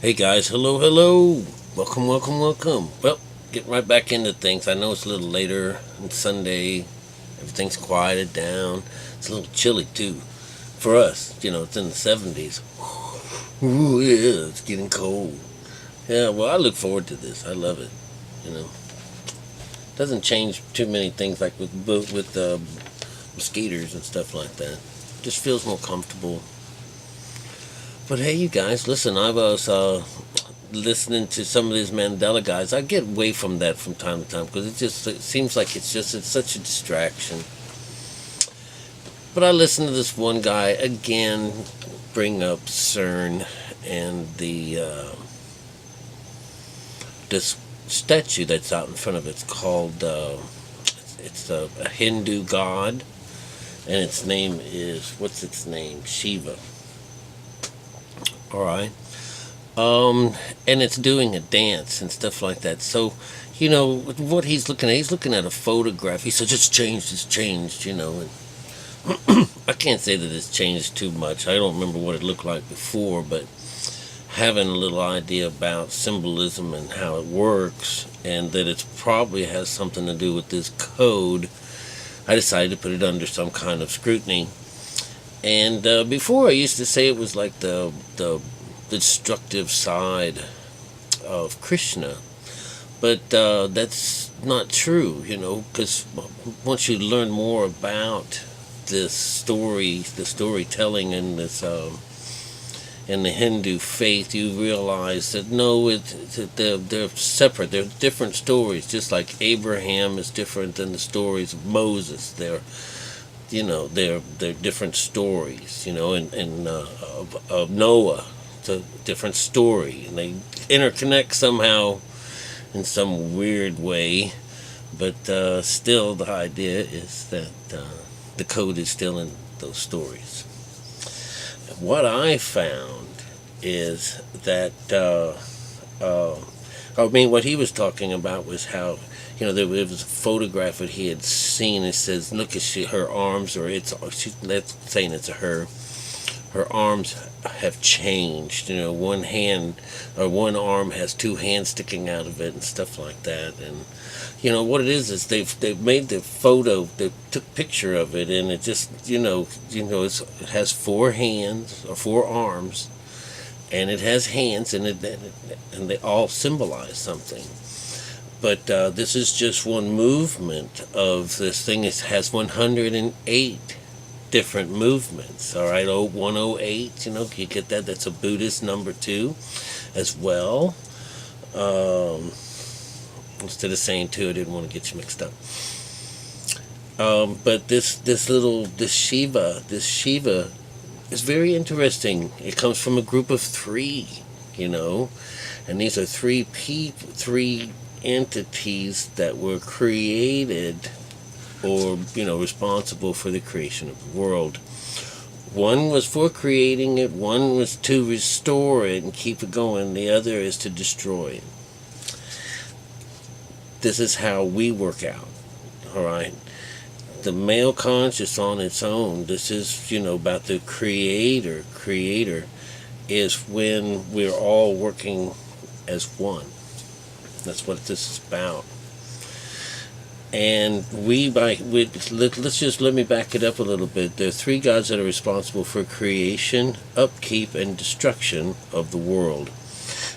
Hey guys, hello. Welcome. Well, getting right back into things. I know it's a little later on Sunday. Everything's quieted down. It's a little chilly too. For us, it's in the 70s. Ooh, yeah, it's getting cold. Yeah, well, I look forward to this. I love it. Doesn't change too many things like with mosquitoes and stuff like that. Just feels more comfortable. But hey, you guys, listen, I was listening to some of these Mandela guys. I get away from that from time to time because it seems like it's such a distraction. But I listened to this one guy again bring up CERN and this statue that's out in front of it. It's called it's a Hindu god, and its name is Shiva. All right. And it's doing a dance and stuff like that. So, what he's looking at a photograph. He says, it's changed, and I can't say that it's changed too much. I don't remember what it looked like before, but having a little idea about symbolism and how it works, and that it probably has something to do with this code, I decided to put it under some kind of scrutiny. And before I used to say it was like the destructive side of Krishna, but that's not true, because once you learn more about this story, the storytelling in this in the Hindu faith, you realize that no, they're separate. They're different stories, just like Abraham is different than the stories of Moses. They're different stories, and of Noah. It's a different story, and they interconnect somehow in some weird way, but still the idea is that the code is still in those stories. What I found is that what he was talking about was how there was a photograph that he had seen. It says, look at her arms, or that's saying it's her arms have changed. One hand or one arm has two hands sticking out of it and stuff like that. And what it is they've made the photo, they took picture of it, and it just it has four hands or four arms, and it has hands, and they all symbolize something. But this is just one movement of this thing. It has 108 different movements. All right, 108. You get that? That's a Buddhist number too, as well. Instead of saying two, I didn't want to get you mixed up. But this Shiva is very interesting. It comes from a group of three, and these are three entities that were created, or responsible for the creation of the world. One was for creating it, one was to restore it and keep it going, the other is to destroy it. This is how we work out, all right? The male conscious on its own, this is, about the creator is when we're all working as one. That's what this is about. And let me back it up a little bit. There are three gods that are responsible for creation, upkeep, and destruction of the world.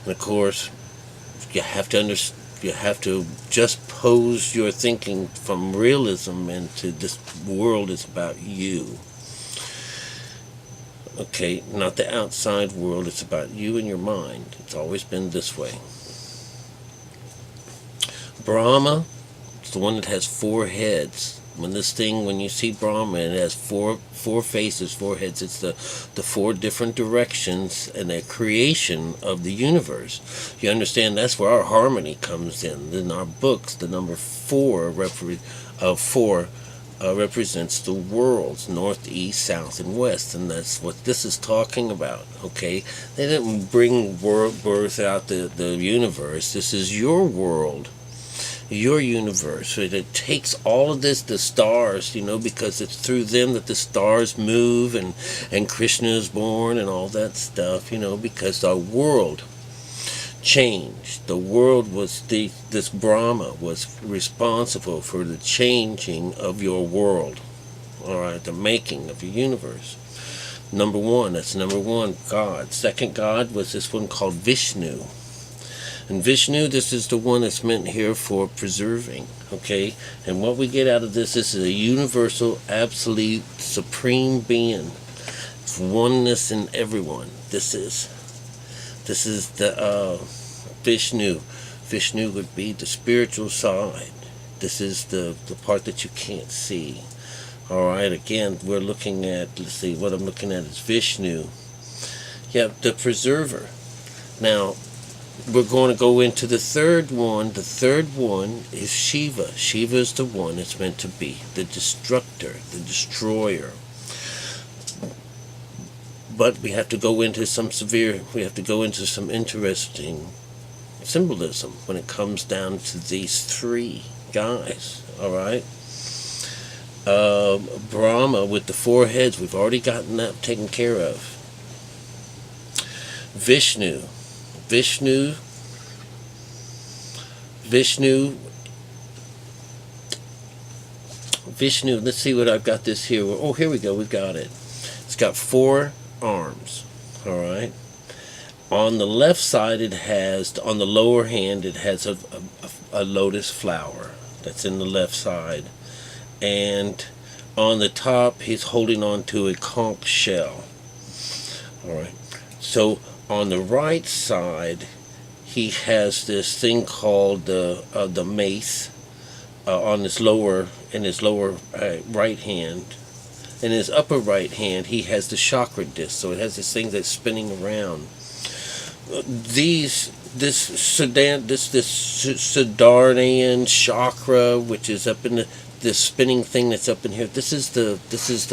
And of course, you have to just pose your thinking from realism into this world is about you. Okay, not the outside world, it's about you and your mind. It's always been this way. Brahma, it's the one that has four heads. When you see Brahma, it has four faces, four heads. It's the four different directions and the creation of the universe. You understand? That's where our harmony comes in. In our books, the number four represents the worlds, north, east, south, and west, and that's what this is talking about. Okay, they didn't bring birth out the universe. This is your world, your universe. So it takes all of this, the stars, because it's through them that the stars move, and Krishna is born and all that stuff, because our world change. The world was this Brahma was responsible for the changing of your world. All right, the making of your universe. Number one, that's number one, God. Second God was this one called Vishnu. And Vishnu, this is the one that's meant here for preserving, okay? And what we get out of this is a universal, absolute, supreme being. It's oneness in everyone. This is the Vishnu. Vishnu would be the spiritual side. This is the part that you can't see. All right, again, we're looking at, let's see, what I'm looking at is Vishnu. Yeah, the preserver. Now, we're going to go into the third one. The third one is Shiva. Shiva is the one that's meant to be the destructor, the destroyer. But we have to go into some interesting symbolism when it comes down to these three guys, all right? Brahma with the four heads, we've already gotten that taken care of. Vishnu, let's see what I've got this here. Oh, here we go, we've got it. It's got four arms, all right? On the left side, it has, on the lower hand, it has a lotus flower that's in the left side. And on the top, he's holding on to a conch shell. All right. So on the right side, he has this thing called the mace on his lower right hand. In his upper right hand, he has the chakra disc. So it has this thing that's spinning around. This Siddharthian chakra, which is up in this spinning thing that's up in here. This is the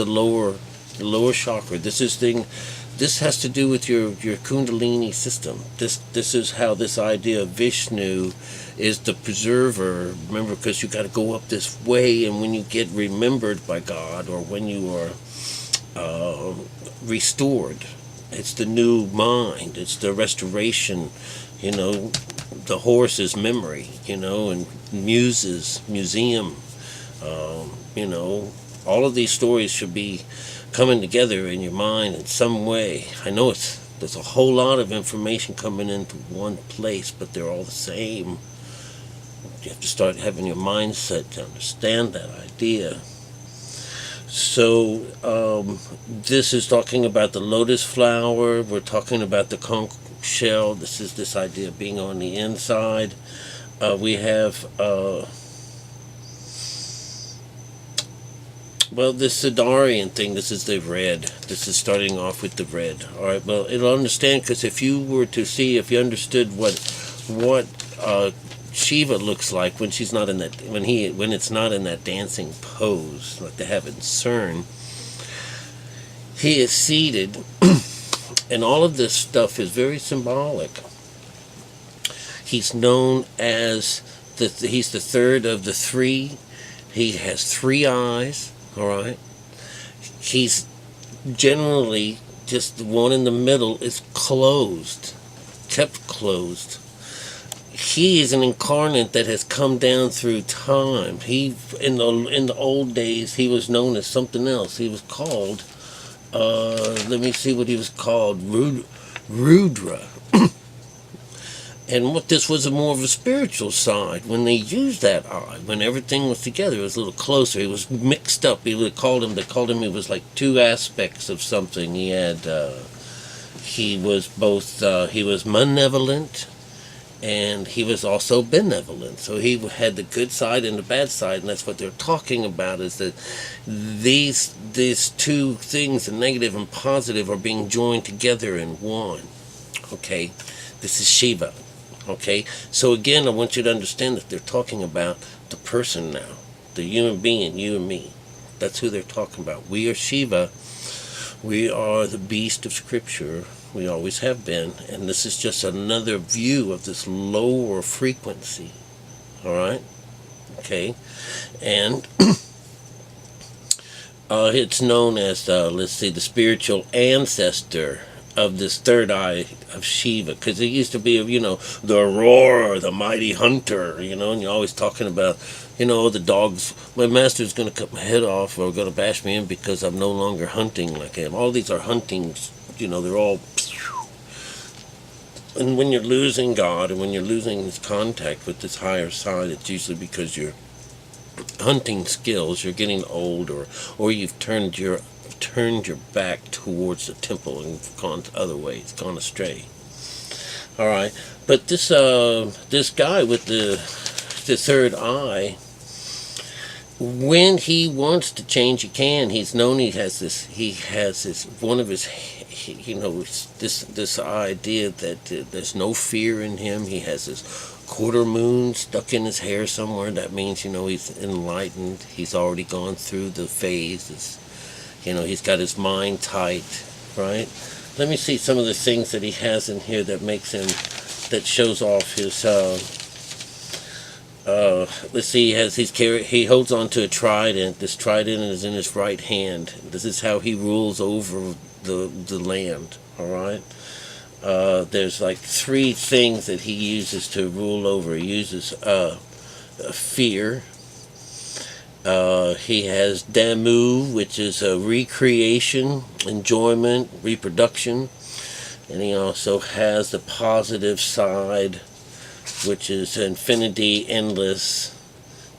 lower chakra. This has to do with your Kundalini system. This is how this idea of Vishnu is the preserver. Remember, because you got to go up this way, and when you get remembered by God, or when you are restored, it's the new mind. It's the restoration. You know, the horse's memory. You know, and museum. You know, all of these stories should be coming together in your mind in some way. I know there's a whole lot of information coming into one place, but they're all the same. You have to start having your mindset to understand that idea. So this is talking about the lotus flower. We're talking about the conch shell. This is this idea of being on the inside. We have well, this Siddharthian thing, this is the red. This is starting off with the red. All right, well, it'll understand, because if you were to see, if you understood what Shiva looks like when she's not in that, when it's not in that dancing pose like they have in CERN, he is seated, and all of this stuff is very symbolic. He's known as he's the third of the three. He has three eyes. All right. He's generally just the one in the middle is closed, kept closed. He is an incarnate that has come down through time. He in the old days he was known as something else. He was called let me see what he was called, Rudra. And what this was more of a spiritual side. When they used that eye, when everything was together, it was a little closer. It was mixed up. They called him, it was like two aspects of something. He had, he was both, he was malevolent, and he was also benevolent. So he had the good side and the bad side, and that's what they're talking about, is that these two things, the negative and positive, are being joined together in one. Okay, this is Shiva. Okay, so again, I want you to understand that they're talking about the person now, the human being, you and me. That's who they're talking about. We are Shiva. We are the beast of Scripture. We always have been. And this is just another view of this lower frequency. All right? Okay. And it's known as, let's see, the spiritual ancestor of this third eye of Shiva, because it used to be, the roar, the mighty hunter, and you're always talking about, the dogs. My master's going to cut my head off or going to bash me in because I'm no longer hunting like him. All these are huntings, they're all. And when you're losing God and when you're losing this contact with this higher side, it's usually because your hunting skills, you're getting old, or you've turned your back towards the temple and gone other ways, gone astray. All right, but this guy with the third eye, when he wants to change, he can. He's known he has this one of his, this idea that there's no fear in him. He has this quarter moon stuck in his hair somewhere. That means, he's enlightened. He's already gone through the phases. He's got his mind tight, right? Let me see some of the things that he has in here that makes him, that shows off his, let's see, he holds on to a trident. This trident is in his right hand. This is how he rules over the land, all right? There's like 3 things that he uses to rule over. He uses fear. He has Damu, which is recreation, enjoyment, reproduction. And he also has the positive side, which is infinity, endless,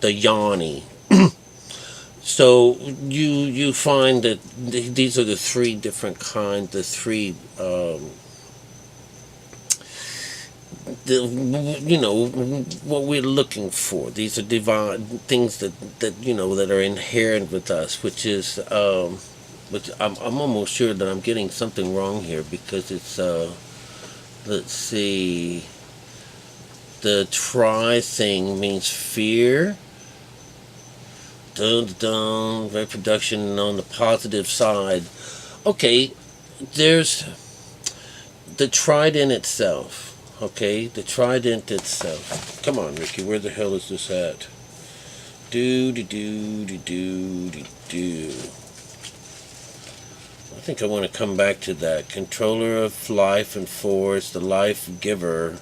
the Yoni. So you find that these are the 3 different kinds, the 3 what we're looking for. These are divine things that are inherent with us, which is which I'm almost sure that I'm getting something wrong here, because it's let's see, the tri thing means fear, reproduction on the positive side. Okay, there's the trident itself. Okay, the trident itself. Come on, Ricky, where the hell is this at? I think I want to come back to that. Controller of life and force, the life giver.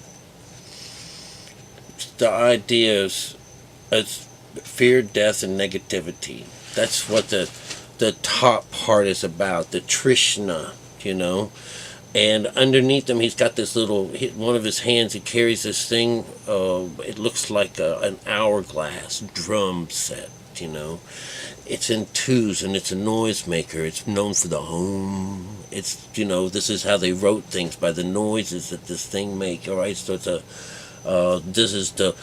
The idea is fear, death, and negativity. That's what the top part is about. The Trishna, And underneath him, he's got this little, one of his hands, he carries this thing, it looks like an hourglass drum set, It's in 2s, and it's a noisemaker. It's known for the hum. It's, this is how they wrote things, by the noises that this thing makes, all right? So it's this is the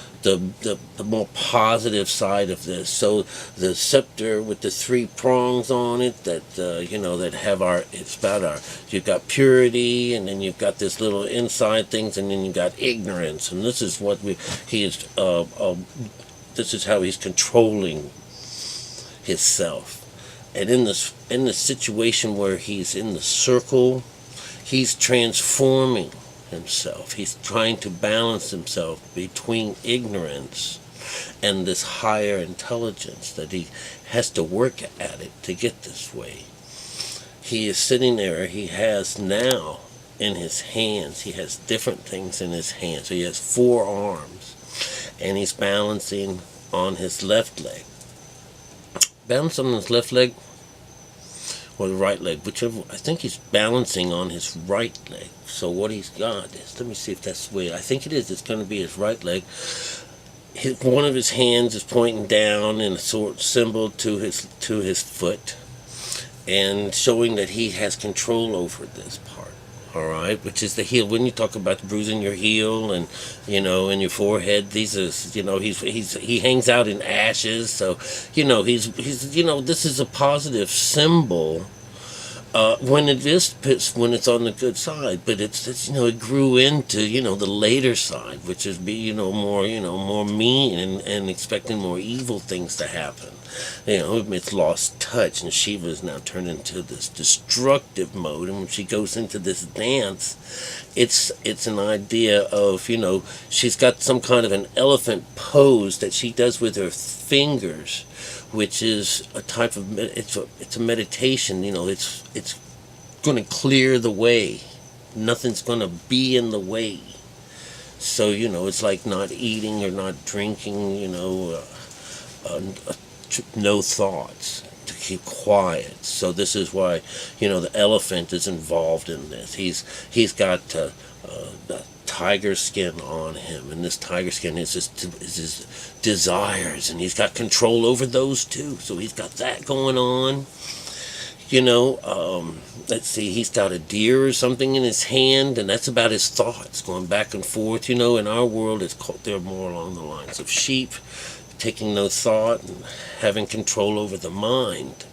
more positive side of this. So the scepter with the 3 prongs on it that that have it's about you've got purity, and then you've got this little inside things, and then you've got ignorance, and this is what this is how he's controlling himself. And in this situation where he's in the circle, he's transforming himself. He's trying to balance himself between ignorance and this higher intelligence, that he has to work at it to get this way. He is sitting there. He has now in his hands, he has different things in his hands. So he has 4 arms, and he's balancing on his left leg. Balance on his left leg or the right leg, whichever. I think he's balancing on his right leg. So what he's got is, let me see if that's the way, I think it is, it's going to be his right leg. One of his hands is pointing down in a sort of symbol to his foot, and showing that he has control over this part. All right, which is the heel. When you talk about bruising your heel and in your forehead, these are he hangs out in ashes. So he's this is a positive symbol when when it's on the good side. But it's it grew into the later side, which is more mean and expecting more evil things to happen. It's lost touch, and Shiva is now turned into this destructive mode. And when she goes into this dance, it's an idea of she's got some kind of an elephant pose that she does with her fingers, which is a type of it's a meditation. It's going to clear the way. Nothing's going to be in the way. So, it's like not eating or not drinking, uh, no thoughts, to keep quiet. So this is why, the elephant is involved in this. He's got the tiger skin on him, and this tiger skin is his desires, and he's got control over those too. So he's got that going on. Let's see, he's got a deer or something in his hand, and that's about his thoughts going back and forth. In our world, they're more along the lines of sheep, taking no thought and having control over the mind,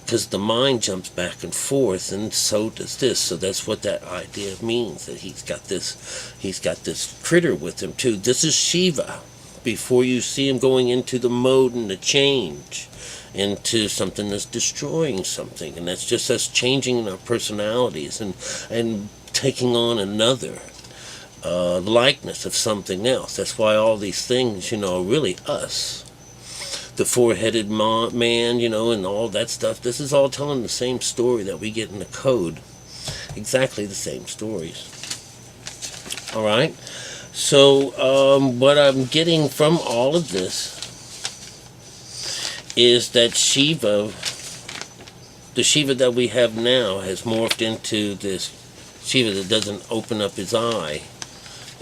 because the mind jumps back and forth, and so does this. So that's what that idea means, that he's got this critter with him too. This is Shiva, before you see him going into the mode and the change into something that's destroying something, and that's just us changing our personalities and taking on another likeness of something else. That's why all these things, are really us. The four-headed man, and all that stuff. This is all telling the same story that we get in the code. Exactly the same stories. All right. So what I'm getting from all of this is that the Shiva that we have now, has morphed into this Shiva that doesn't open up his eye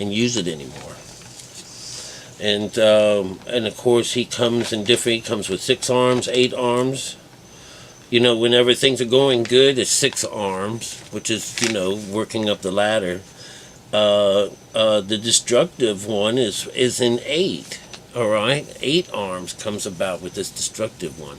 and use it anymore. And of course he comes in different. He comes with 6 arms, 8 arms. Whenever things are going good, it's 6 arms, which is working up the ladder. The destructive one is in 8. All right, 8 arms comes about with this destructive one.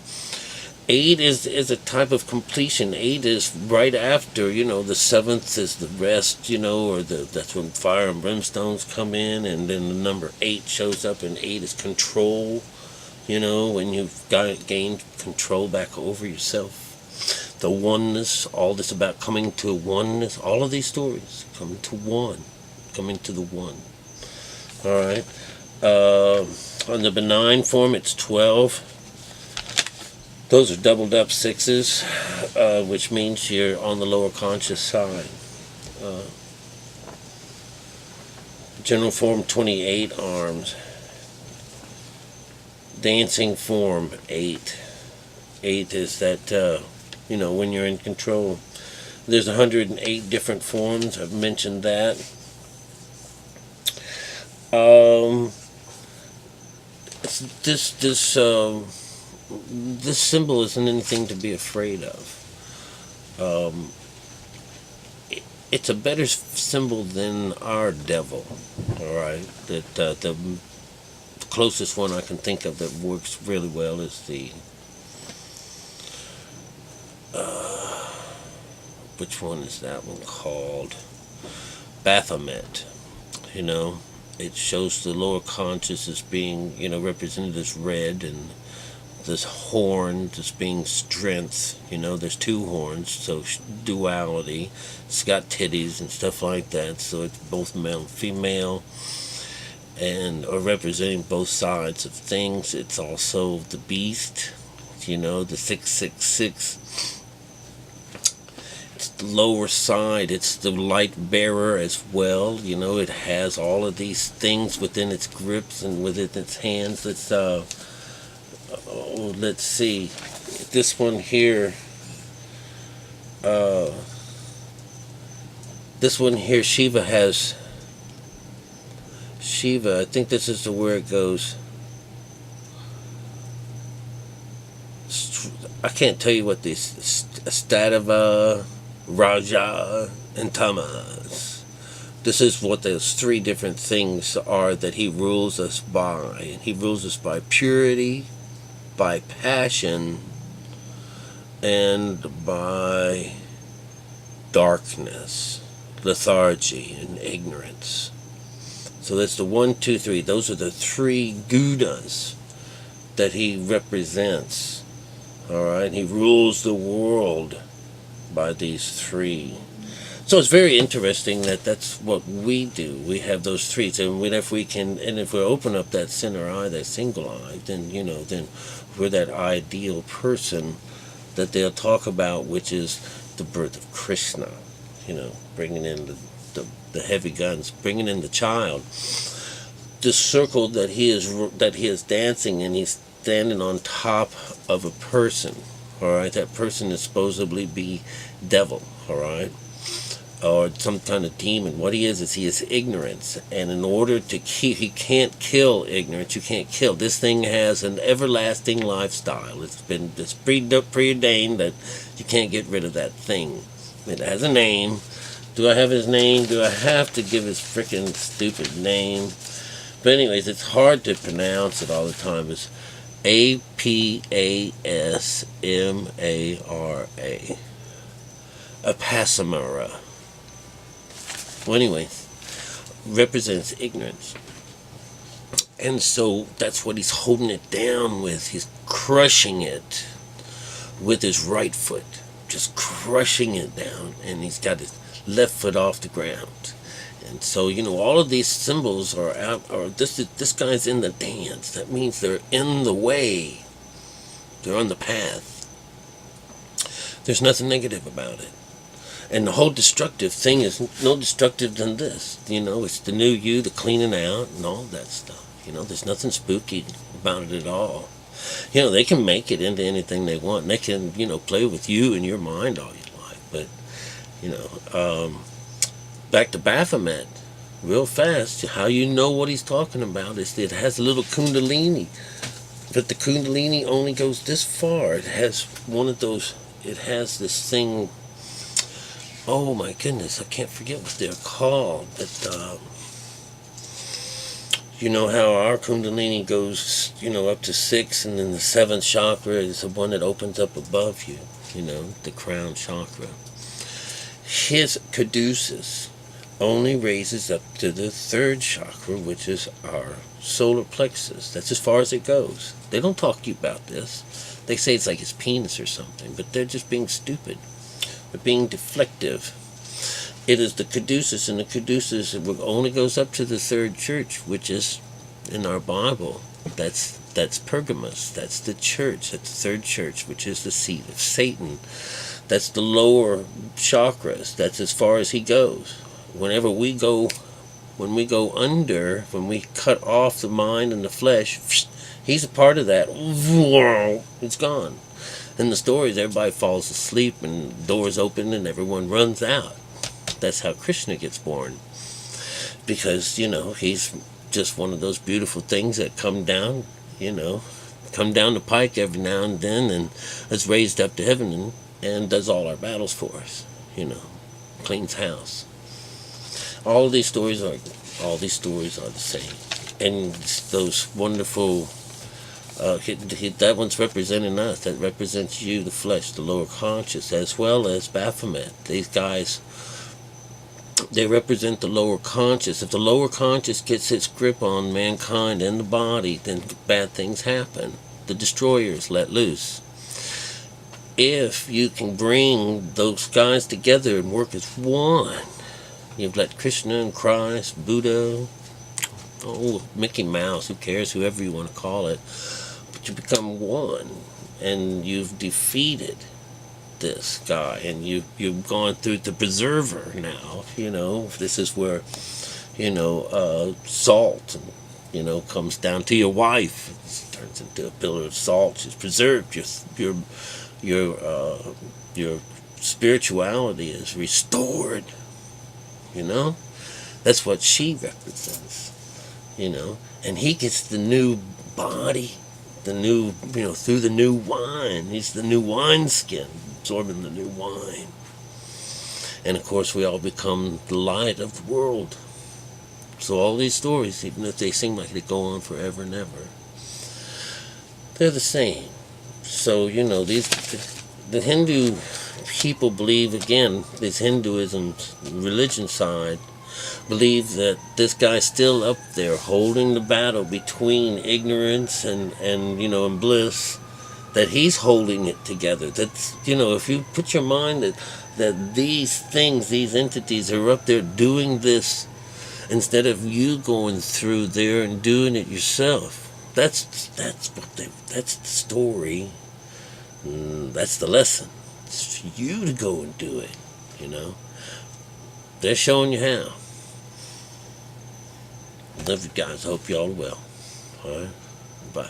8 is a type of completion. 8 is right after, the 7th is the rest, or that's when fire and brimstones come in, and then the number 8 shows up, and 8 is control, when you've gained control back over yourself. The oneness, all this about coming to oneness, all of these stories, coming to the one. All right. On the benign form, it's 12. Those are doubled up 6s, which means you're on the lower conscious side. General form, 28 arms. Dancing form, 8. 8 is that, when you're in control. There's 108 different forms. I've mentioned that. This symbol isn't anything to be afraid of. It's a better symbol than our devil. All right, that the closest one I can think of that works really well is the which one is that one called? Baphomet. It shows the lower conscious as being, represented as red, and this horn as being strength. There's 2 horns, so duality. It's got titties and stuff like that, so it's both male and female, or representing both sides of things. It's also the beast, the 666. It's the lower side. It's the light bearer as well. It has all of these things within its grips and within its hands. Let's see. This one here. Shiva has. Shiva, I think this is where it goes. I can't tell you what these Statava, Raja, and Tamas. This is what those 3 different things are that he rules us by. And he rules us by purity, by passion, and by darkness, lethargy, and ignorance. So that's the 1, 2, 3. Those are the 3 gunas that he represents. All right, he rules the world by these 3. So it's very interesting that that's what we do. We have those 3, and if we open up that center eye, that single eye, then then we're that ideal person that they'll talk about, which is the birth of Krishna. bringing in the heavy guns, bringing in the child. The circle that he is dancing in, he's standing on top of a person. All right, that person is supposedly be devil. All right, or some kind of demon. What he is he is ignorance, and in order to keep, he can't kill ignorance. You can't kill. This thing has an everlasting lifestyle. It's preordained that you can't get rid of that thing. It has a name. Do I have his name? Do I have to give his freaking stupid name? But anyways, it's hard to pronounce it all the time. It's Apasmara. Apasamara. Well, anyways, represents ignorance. And so that's what he's holding it down with. He's crushing it with his right foot. Just crushing it down. And he's got his left foot off the ground. And so, all of these symbols are out, or this guy's in the dance. That means they're in the way. They're on the path. There's nothing negative about it. And the whole destructive thing is no destructive than this. It's the new you, the cleaning out, and all that stuff. There's nothing spooky about it at all. They can make it into anything they want. And they can, play with you and your mind all you like. But, back to Baphomet, real fast, how you know what he's talking about is that it has a little kundalini. But the kundalini only goes this far. It has it has this thing. Oh my goodness, I can't forget what they're called. But how our kundalini goes, up to 6, and then the 7th chakra is the one that opens up above you, the crown chakra. His caduceus only raises up to the 3rd chakra, which is our solar plexus. That's as far as it goes. They don't talk to you about this. They say it's like his penis or something, but they're just being stupid. They're being deflective. It is the caduceus, and the caduceus only goes up to the 3rd church, which is in our Bible. That's Pergamos. That's the church. That's the 3rd church, which is the seat of Satan. That's the lower chakras. That's as far as he goes. When we go under, when we cut off the mind and the flesh, he's a part of that. It's gone. In the stories, everybody falls asleep and doors open and everyone runs out. That's how Krishna gets born. Because, he's just one of those beautiful things that come down the pike every now and then, and is raised up to heaven and does all our battles for us. Cleans house. All these stories are the same. And those wonderful, that one's representing us. That represents you, the flesh, the lower conscious, as well as Baphomet. These guys, they represent the lower conscious. If the lower conscious gets its grip on mankind and the body, then bad things happen. The destroyers let loose. If you can bring those guys together and work as one, you've let Krishna and Christ, Buddha, Mickey Mouse, who cares, whoever you want to call it, but you become one, and you've defeated this guy, and you've gone through the preserver now. This is where, salt, comes down to your wife. It turns into a pillar of salt. She's preserved. Your spirituality is restored. That's what she represents. And he gets the new body, the new, through the new wine. He's the new wineskin, absorbing the new wine. And of course, we all become the light of the world. So all these stories, even if they seem like they go on forever and ever, they're the same. So, the Hindu people believe, again, this Hinduism religion side, believe that this guy's still up there holding the battle between ignorance and bliss, that he's holding it together. That's, if you put your mind that these things, these entities are up there doing this instead of you going through there and doing it yourself. That's the story. That's the lesson. It's for you to go and do it, They're showing you how. Love you guys. Hope y'all are well. All right. Bye.